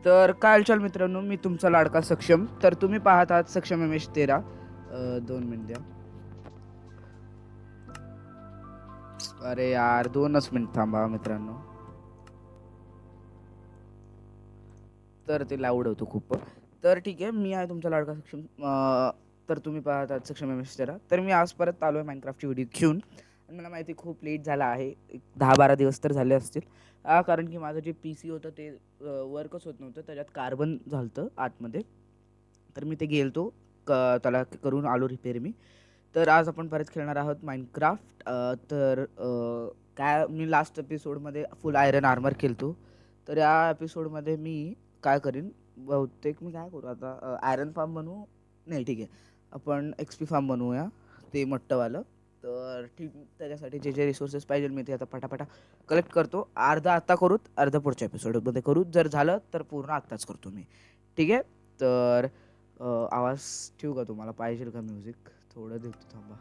तर काय हालचाल मित्रांनो, मी तुमचा लाडका सक्षम. तर तुम्ही पाहत आहात सक्षम MS13. 2 मिनिट द्या. अरे यार 2च मिनिट थांबा मित्रांनो. तर ते लाऊड होतं खूप. तर ठीक आहे, मी आहे तुमचा लाडका सक्षम. तर तुम्ही पाहत आहात सक्षम MS13. तर मी आज परत आलो आहे माइनक्राफ्टची व्हिडिओ घेऊन. आणि मला माहिती खूप लेट झाला आहे, 10-12 दिवस तर झाले असतील. कारण की माझं जे PC होतं ते वर्कच होत नव्हतं, त्याच्यात कार्बन झालं आतमध्ये. तर मी ते गेलतो त्याला करून आलो रिपेअर मी. तर आज आपण परत खेळणार आहोत माइनक्राफ्ट. तर काय मी लास्ट एपिसोडमध्ये फुल आयरन आर्मर केलतो. तर या एपिसोडमध्ये मी काय करीन, बहुतेक मी काय करू आता, आयरन फार्म बनवू. नाही ठीक आहे, आपण XP फार्म बनवूया, ते मोठंवालं. तर ठीक, त्याच्यासाठी जे जे रिसोर्सेस पाहिजे मी ते आता पटापटा कलेक्ट करतो. अर्धा आत्ता करूत, अर्धा पुढच्या एपिसोडमध्ये करू. जर झालं तर पूर्ण आत्ताच करतो मी. ठीक आहे. तर आवाज ठेवू का, तुम्हाला पाहिजे का म्युझिक? थोडं देतो थांबा.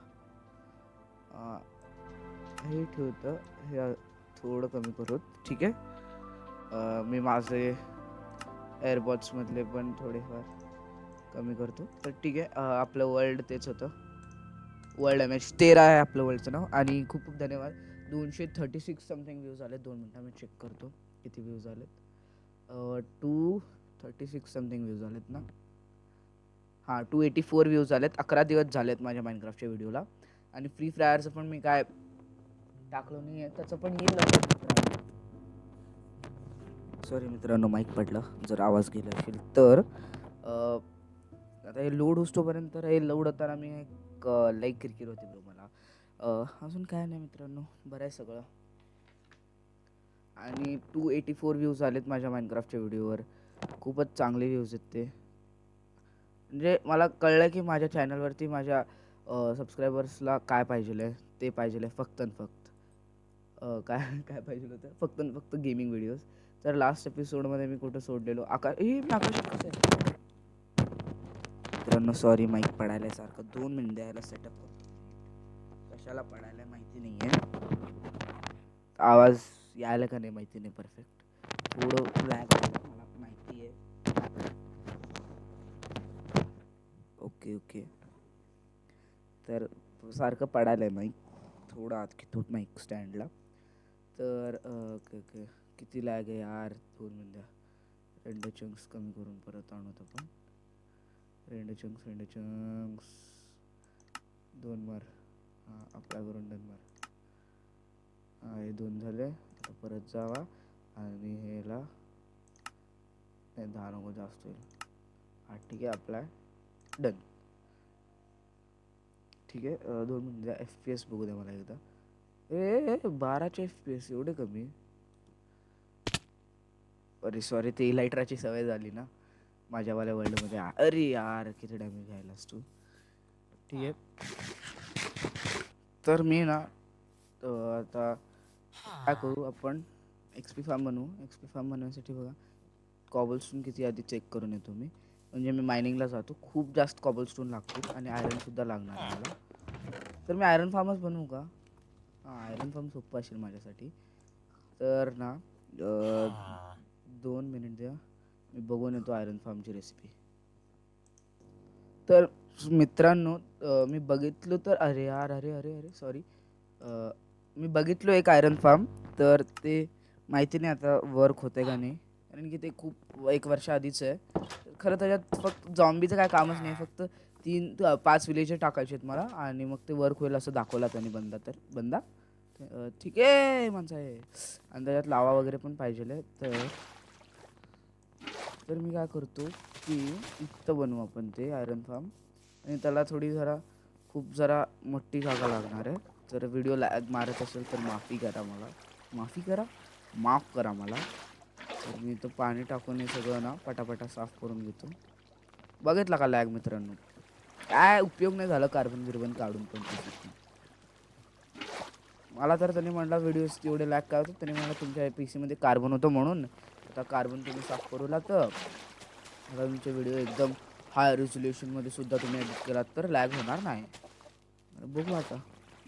हे ठेवतं, हे थोडं कमी करूत. ठीक आहे. मी माझे एअरबड्समधले पण थोडेफार कमी करतो. तर ठीक आहे. आपलं वर्ल्ड तेच होतं, वर्ल्ड MS13 आहे आपलं वर्ल्डचं नाव. आणि खूप खूप धन्यवाद. 236 समथिंग व्ह्यूज आलेत. 2 मिनटं मी चेक करतो किती व्ह्यूज आलेत. 236 समथिंग व्ह्यूज आलेत ना. हां, 284 व्ह्यूज आलेत. 11 दिवस झालेत माझ्या माइनक्राफ्टच्या व्हिडिओला. आणि फ्री फायरचं पण मी काय टाकलो नाही आहे, त्याचं पण येईल लवकर. सॉरी मित्रांनो, माईक पडलं, जर आवाज गेला असेल तर. आता हे लोड होतोपर्यंत, हे लोड होताना मी एक लाईक किरकिर होती ब्रो मला. अजून काय नाही मित्रांनो, बरं आहे सगळं. आणि 284 व्ह्यूज आलेत माझ्या माइनक्राफ्टच्या व्हिडिओवर. खूपच चांगले व्ह्यूज आहेत ते. म्हणजे मला कळलं की माझ्या चॅनलवरती माझ्या सबस्क्रायबर्सला काय पाहिजे आहे, ते पाहिजे आहे फक्त आणि फक्त. काय काय पाहिजे होतं, फक्त आणि फक्त गेमिंग व्हिडिओज. तर लास्ट एपिसोडमध्ये मी कुठं सोडलेलो, मी आकाशात कसं आहे मित्रांनो. सॉरी, माईक पडायला आहे सारखं. 2 मिनिट द्यायला सेटअप करतो. कशाला पडायला माहिती नाही आहे. आवाज यायला का नाही माहिती नाही परफेक्ट. थोडं लॅग मला माहिती आहे. Okay okay. तर सारखं पडायला आहे माईक, थोडं आत घेतो माईक स्टँडला. तर ओके ओके. किती लॅग आहे यार, 2 मिनिटं. रेंडर चंक्स कमी करून परत आणत आपण. रेंडर चंक्स 2 मार. हां, अप्लाय करून 2 मार. हां, हे 2 झाले. आता परत जावा आणि ह्याला नाही, 10 नको, जास्त होईल. हां ठीक आहे, अप्लाय डन. ठीक आहे. 2 मिनिट द्या, FPS बघू द्या मला एकदा. 12चे FPS एवढे कमी. अरे सॉरी, ते इलायट्राची सवय झाली ना माझ्यावाल्या वर्ल्डमध्ये. अरे यार, किती डॅमेज घ्यायलास तू. ठीक आहे. तर मी ना आता काय करू, आपण XP फार्म बनवू. XP फार्म बनवण्यासाठी बघा, कॉबलस्टोन किती आधी चेक करून येतो मी. म्हणजे मी मायनिंगला जातो, खूप जास्त कॉबलस्टोन लागतील आणि आयरनसुद्धा लागणार आहे मला. तर मी आयरन फार्मच बनवू का? हां, आयरन फार्म सोपं असेल माझ्यासाठी. तर ना 2 मिनिट द्या, मी बघून येतो आयरन फार्मची रेसिपी. तर मित्रांनो, मी बघितलं तर अरे यार, अरे अरे अरे सॉरी, मी बघितलो एक आयरन फार्म. तर ते माहिती नाही आता वर्क होते का नाही, कारण की ते खूप 1 वर्ष आधीचं आहे. खरं त्याच्यात फक्त झॉम्बीचं काय कामच नाही, फक्त 3-5 विलेजर टाकायचे आहेत मला आणि मग ते वर्क होईल असं दाखवला त्यांनी. बंदा ठीक आहे माणसं आहे. आणि त्याच्यात लावा वगैरे पण पाहिजे. तर मी काय करतो की इथं बनवू आपण ते आयरन फार्म. आणि त्याला थोडी खूप मोठी जागा लागणार आहे. जर व्हिडिओ लॅग मारत असेल तर माफ करा मला. तर मी इथं पाणी टाकून हे सगळं ना पटापटा साफ करून घेतो. बघितला का लॅग मित्रांनो? काय उपयोग नाही झाला कार्बन गिर्बन काढून पण. मला तर त्यांनी म्हटलं व्हिडिओज तेवढे लॅग काय होतं, त्यांनी म्हटलं तुमच्या PC मध्ये कार्बन होतं म्हणून आता कार्बन तुम्ही साफ करू लागतं. आता तुमचे व्हिडिओ एकदम हाय रेझोल्युशनमध्ये सुद्धा तुम्ही एडिट केलात तर लॅग होणार नाही. बघू आता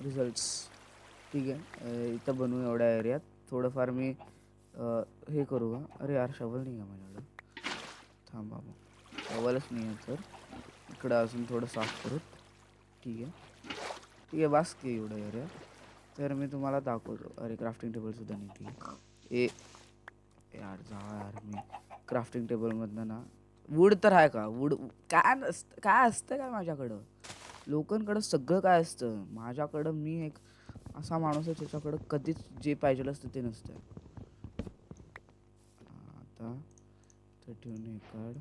रिझल्ट्स. ठीक आहे. इथं बनवू एवढ्या एरियात. थोडंफार मी हे करू का? अरे यार, शवल नाही का माझ्याकडं? थांबा मग टॉवेलच नाही आहे तर इकडं अजून थोडं साफ करू. ठीक आहे ठीक आहे बस की एवढं एरिया. तर मी तुम्हाला दाखवतो. अरे क्राफ्टिंग टेबलसुद्धा नाही. ठीक आहे यार जा यार. मी क्राफ्टिंग टेबलमधनं ना वूड तर आहे का? वूड काय असतं काय माझ्याकडं? लोकांकडं सगळं काय असतं. माझ्याकडं मी एक असा माणूस आहे त्याच्याकडं कधीच जे पाहिजे असतं ते नसतं. आता तर ठेवून हे काढ.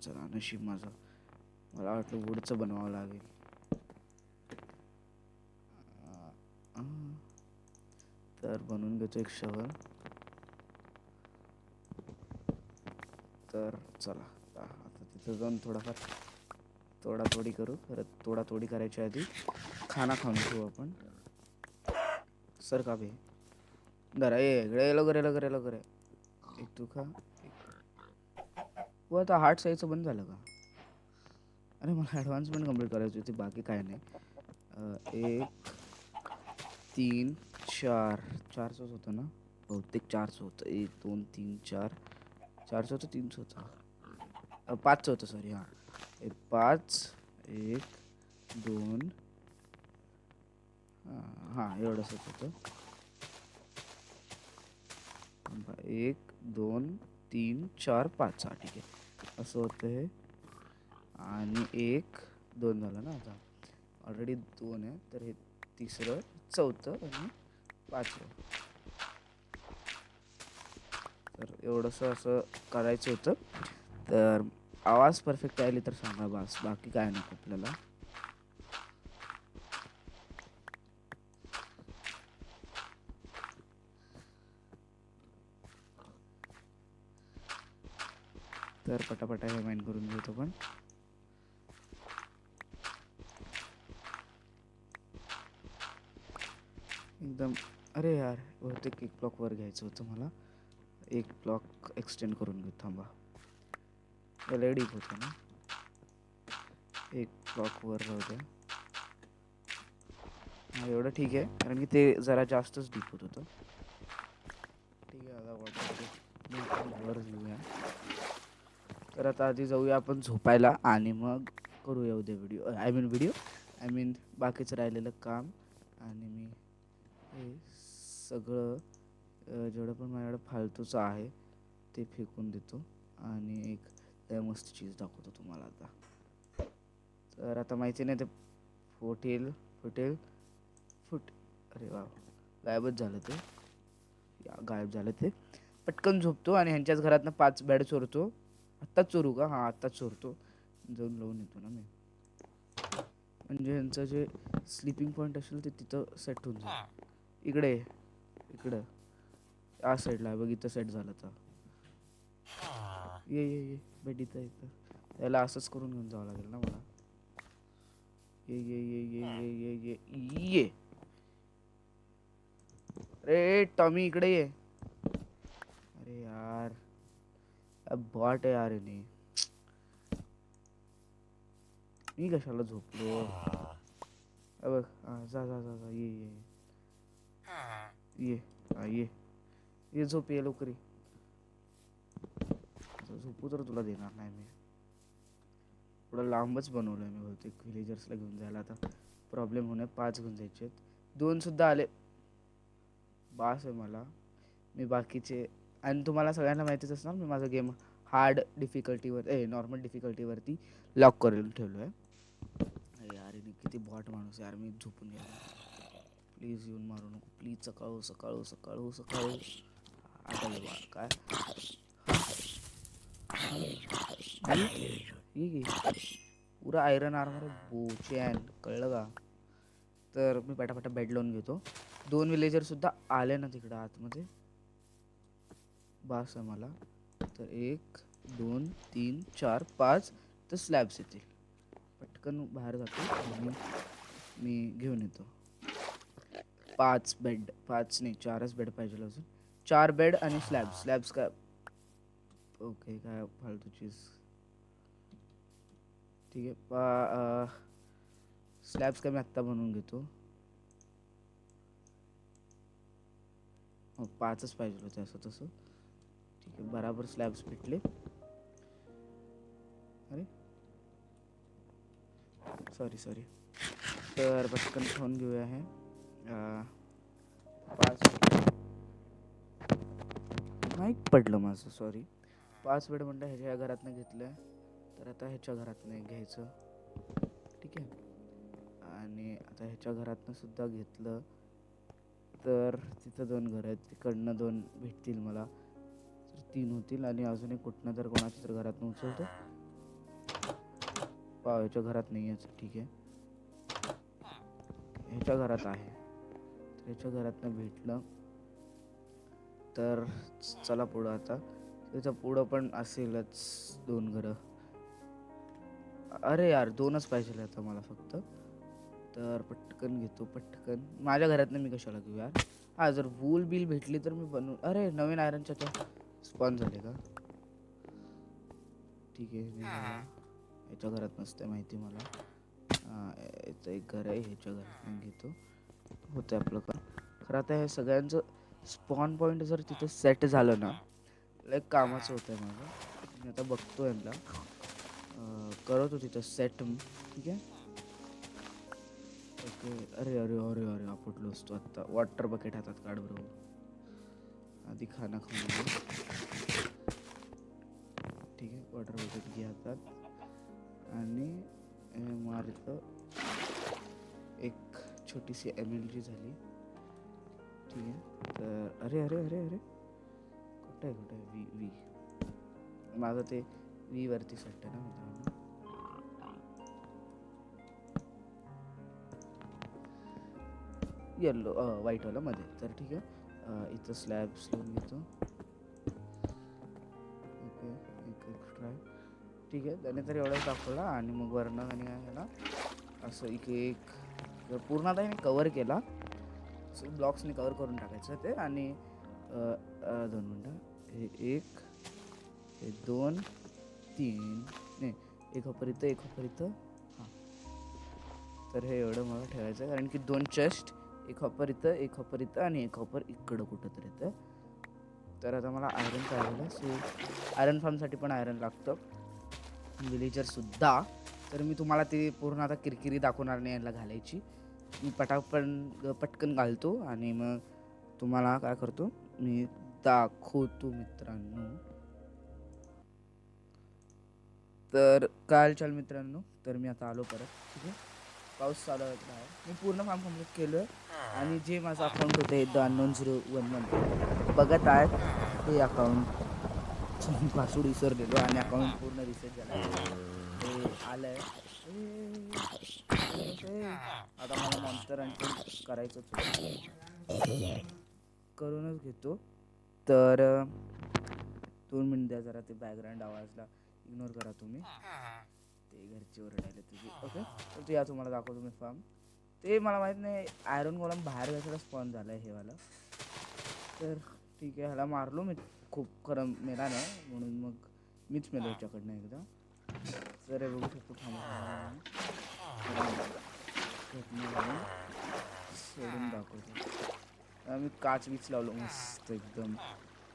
चला नशीब माझं. मला वाटलं वूडचं बनवावं लागेल. तर बनवून घेतो एक शवर. तर चला आता तिथं जाऊन थोडाफार तोडातोडी करू. परत तोडातोडी करायच्या आधी खाना खाऊन घेऊ आपण. सर का बे जरा ये लवकर एक तू खा. हो आता हार्ट साईजचं बंद झालं का? अरे मला ॲडव्हान्समेंट कंप्लीट करायची होती बाकी काय नाही. 1 3 4 4च होतं ना बहुतेक 4च होतं. 1 2 3 4 4च होतं 3च होतं 5च होतं सॉरी. हां 5 1 2 हां एवढंच होतं. 1 2 3 4 5 हां ठीक आहे असं होतं हे. आणि 1 2 झालं ना आता. ऑलरेडी 2 आहे तर हे तिसरं चौथं आणि 5वं. तर एवढंसं असं करायचं होतं. तर आवाज परफेक्ट आली तर सांगा बस बाकी काय नको आपल्याला. तर पटापटा हे माइंड करून घेतो पण. एकदम अरे यार बहुतेक एक ब्लॉक वर घ्यायचं होतं मला. एक ब्लॉक एक्सटेंड करून घेऊ थांबा. लय डीप होतं ना. एक ब्लॉक वर राहू द्या. हां एवढं ठीक आहे कारण की ते जरा जास्तच डीप होत होतं. ठीक आहे आता वाटतं वर घेऊया. तर आता आधी जाऊया आपण झोपायला आणि मग करूया उद्या व्हिडिओ आय मीन बाकीचं राहिलेलं काम. आणि मी हे सगळं जेवढं पण माझ्याकडे फालतूचं आहे ते फेकून देतो आणि एक मस्त चीज दाखवतो तुम्हाला आता. तर आता माहिती नाही ते फुटेल अरे वा गायबच झालं ते. गायब झालं ते. पटकन झोपतो आणि ह्यांच्याच घरातनं 5 बेड चोरतो. आत्ताच चोरू का? हां आत्ताच चोरतो. जाऊन लावून येतो ना मी. म्हणजे ह्यांचं जे स्लीपिंग पॉईंट असेल ते तिथं सेट होऊन जाईल. इकडं या साईडला बघ इथं सेट झालं तर. ये बेड इथं त्याला असंच करून घेऊन जावं लागेल ना मला. ये अरे टॉमी इकडे ये. अरे यार बॉट आहे यार याने. मी कशाला झोपलो. बघ जा ये झोप ये लवकर ये. झोपू तर तुला देणार नाही मी. थोडं लांबच बनवलं मी बहुतेक व्हिलेजर्सला घेऊन जायला. आता प्रॉब्लेम होणे 5 घेऊन जायचे आहेत. 2 सुद्धा आले बास आहे मला. मी बाकीचे आणि तुम्हाला सगळ्यांना माहितीच असणार मी माझा गेम हार्ड डिफिकल्टीवर नॉर्मल डिफिकल्टीवरती लॉक करून ठेवलो आहे. अरे यार किती बॉट माणूस यार. मी झोपून गेलो. प्लीज येऊन मारू नको प्लीज. सकाळू आता ये बा काय ये पुरा आयरन आर्मर बोचॅन कळलं का. तर मी पटापटा बेड लावून घेतो. 2 विलेजर सुद्धा आले ना तिकडं आतमध्ये बास आहे मला. तर 1 2 3 4 5 तर स्लॅब्स येतील. पटकन बाहेर जातो आणि मी घेऊन येतो. 5 नाही 4च बेड पाहिजे अजून. 4 बेड आणि स्लॅब्स काय ओके काय फालतू चीज. ठीक आहे स्लॅब्स काय मी आत्ता बनवून घेतो. 5च पाहिजे होते असं तसं. ठीक आहे, बराबर स्लॅब्स भेटले. अरे सॉरी. तर पटकन ठेवून घेऊया हे 5 माहीत पडलं माझं, सॉरी. 5 बेड म्हणलं ह्याच्या घरातनं घेतलं आहे, तर आता ह्याच्या घरातनं घ्यायचं. ठीक आहे, आणि आता ह्याच्या घरातनं सुद्धा घेतलं तर तिथं 2 घरं आहेत, तिकडनं 2 भेटतील मला, तर 3 होतील. आणि अजून एक कुठनं तर कोणाच्या तर घरातनं उचलतो. ह्याच्या घरात नाही आहे. ठीक आहे, ह्याच्या घरात आहे, तर ह्याच्या घरातनं भेटलं तर चला पुढं. आता त्याच्या पुढं पण असेलच 2 घरं. अरे यार 2च पाहिजे आता मला फक्त, तर पटकन घेतो. पटकन माझ्या घरातनं मी कशाला घेऊ यार. हा, जर वूल बिल भेटली तर मी बनवू. अरे नवीन आयरनच्या त्या स्पॉन झाले का? ठीक आहे, ह्याच्या घरात नसते माहिती मला. याचं एक घर आहे, ह्याच्या घरात घेतो. होतं आपलं का खरं. आता हे सगळ्यांचं स्पॉन पॉईंट जर तिथं सेट झालं ना, लाईक कामाचं होतं आहे माझं. मी आता बघतो यांना, करतो तिथं सेट. ठीक आहे, ओके. अरे आपटलो असतो आत्ता. वॉटर बकेट हातात काढ बरोबर. आधी खाना खाऊन घेऊ. ठीक आहे, वॉटर बकेट घे हातात आणि मारतं. एक छोटीशी MLG झाली. ठीक आहे, तर अरे कुठं आहे वी माझं ते वी वरती सेट आहे ना मित्रांनो. येल्लो व्हाईटवाला मध्ये. तर ठीक आहे, इथं स्लॅब्स लावून घेतो. ओके, एक ट्राय. ठीक आहे, त्याने तर एवढंच दाखवला. आणि मग वरनं आणि ह्याला असं एक पूर्ण आता मी कवर केला. ब्लॉक्सने कवर करून टाकायचं ते. आणि 2 मिनटं, हे 1, हे 2, 3 नाही, एक हॉपर इथं, एक हॉपर इथं. हां, तर हे एवढं मला ठेवायचं, कारण की 2 चेस्ट, एक हॉपर इथं, एक हॉपर इथं आणि एक हॉपर इकडं कुठं तर येतं. तर आता मला आयरन पाहिजे. सो आयरन फार्मसाठी पण आयरन लागतं, विलेजरसुद्धा. तर मी तुम्हाला ते पूर्ण आता किरकिरी दाखवणार नाही याला घालायची. मी पटकन घालतो आणि मग तुम्हाला काय करतो मी दाखवतो मित्रांनो. तर काय चाल मित्रांनो, तर मी आता आलो परत. ठीक आहे, पाऊस चालू आहे बाहेर. मी पूर्ण फॉर्म कम्प्लीट केलं. आणि जे माझं अकाउंट होते The1011 बघत आहेत, हे अकाउंट पासवर्ड विसरलेलो आणि अकाउंट पूर्ण रिसेट झालं. हे आलं आहे. आता मला मॉन्स्टर हंटिंग करायचंच होतं, करूनच घेतो. तर 2 मिनिट द्या जरा. ते बॅकग्राऊंड आवाजला इग्नोर करा तुम्ही, ते घरचे ओरडायला तुझी. ओके, तर ते या तुम्हाला दाखवतो मी फार्म. ते मला माहीत नाही आयरन गोलम बाहेर कशाला स्पॉन झालं आहे हेवाला. तर ठीक आहे, ह्याला मारलो मी खूप, खरं मेला नाही म्हणून मग मीच मेलो ह्याच्याकडनं एकदा. तर हे बघू शकतो. सोडून दाखवतो. मी काच बीच लावलो मस्त एकदम.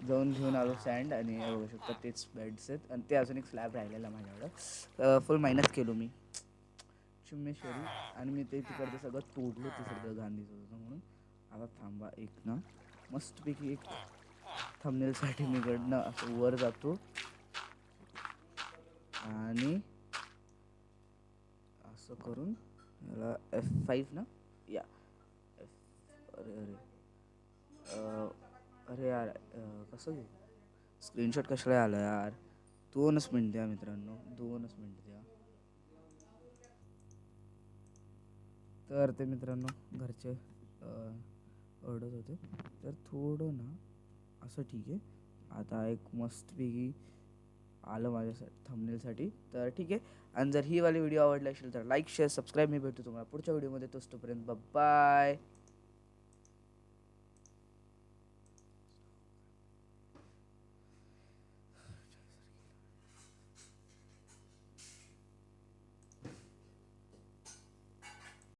जाऊन घेऊन आलो सँड. आणि हे बघू शकता तेच बेड्स आहेत. आणि ते अजून एक स्लॅब राहिलेला माझ्याकडं. फुल मायनस केलो मी चिम्मेश्वरी. आणि मी ते तिकडचं सगळं तोडलं. ते सगळं गांधीचं होतं म्हणून. आता थांबा एक ना, मस्तपैकी एक थंबनेलसाठी मी इकडनं असं वर जातो आणि असं करून याला F5 ना, या अरे यार कसं घेऊ स्क्रीनशॉट, कशाला आलं यार. 2च मिनिट द्या मित्रांनो, 2च मिनिट द्या. तर ते मित्रांनो घरचे ओरडत होते, तर थोडं ना असं. ठीक आहे, आता एक मस्तपैकी आलं माझ्या थंबनेलसाठी. तर ठीक आहे, आणि जर ही वाली व्हिडिओ आवडली असेल तर लाईक शेअर सबस्क्राईब. मी भेटतो तुम्हाला पुढच्या व्हिडिओमध्ये. तोपर्यंत बाय.